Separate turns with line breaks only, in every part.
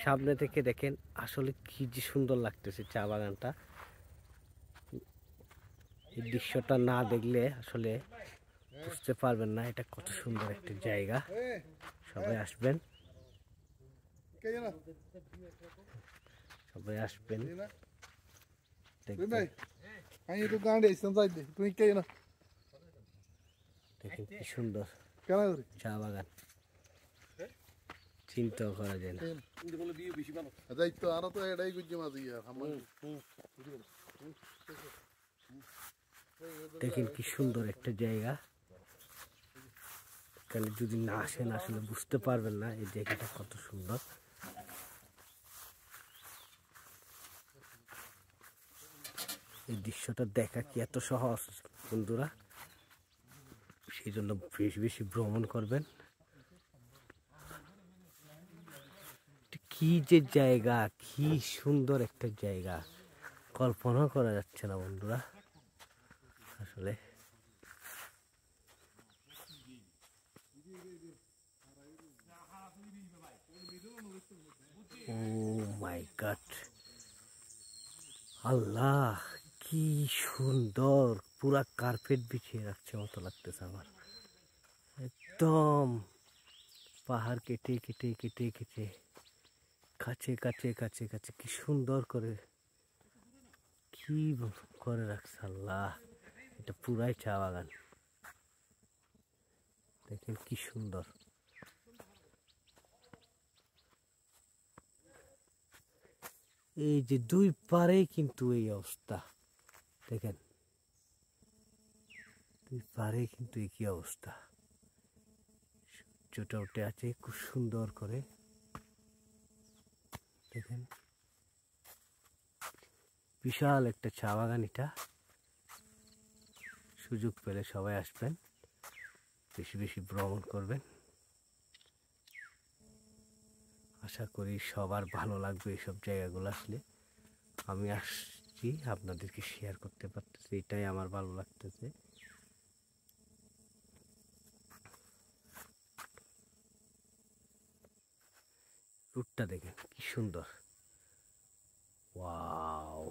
সামনে থেকে দেখেন আসলে কি যে সুন্দর লাগতেছে চা বাগানটা। এই দৃশ্যটা না দেখলে আসলে বুঝতে পারবেন না এটা কত সুন্দর একটা জায়গা। সবাই আসবেন, সবাই আসবেন দেখেন কি সুন্দর চা বাগান, চিন্তাও করা যায় না। দেখেন কি সুন্দর একটা জায়গা। এখানে যদি না আসেন আসলে বুঝতে পারবেন না এই জায়গাটা কত সুন্দর। এই দৃশ্যটা দেখা কি এত সহজ বন্ধুরা? সেই জন্য বেশি বেশি ভ্রমণ করবেন। কি যে জায়গা, কি সুন্দর একটা জায়গা, কল্পনা করা যাচ্ছে না বন্ধুরা আসলে। ও মাই গড, আল্লাহ কি সুন্দর, পুরা কার্পেট বিছিয়ে রাখছে মতো লাগতেছে আমার। একদম পাহাড় কেটে কেটে কেটে কেটে কাছে কাছে কাছে কাছে কি সুন্দর করে কি করে রাখছে আল্লাহ। এটা পুরাই চা বাগান, দেখেন কি সুন্দর। এই যে দুই পারে কিন্তু এই অবস্থা, দেখেন দুই পারে কিন্তু একই অবস্থা। সূর্যটা উঠে আছে খুব সুন্দর করে, দেখেন বিশাল একটা চা বাগান এটা। সুযোগ পেলে সবাই আসবেন, বেশি বেশি ভ্রমণ করবেন। আশা করি সবার ভালো লাগবে এইসব জায়গাগুলো আসলে। আমি আসছি আপনাদেরকে শেয়ার করতে পারতেছি, এটাই আমার ভালো লাগতেছে। রুটটা দেখেন কি সুন্দর, ওয়াও।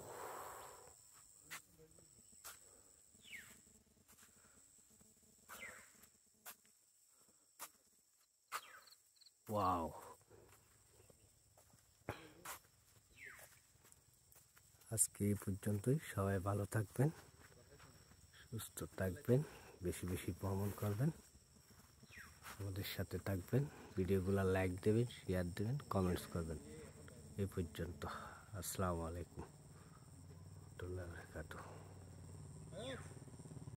ওয়াও, আজকে এই পর্যন্তই। সবাই ভালো থাকবেন, সুস্থ থাকবেন, বেশি বেশি ভ্রমণ করবেন, আমাদের সাথে থাকবেন। ভিডিওগুলো লাইক দেবেন, শেয়ার দেবেন, কমেন্টস করবেন। এই পর্যন্ত, আসসালামু আলাইকুম ওয়া রাহমাতুল্লাহি ওয়া বারাকাতুহু।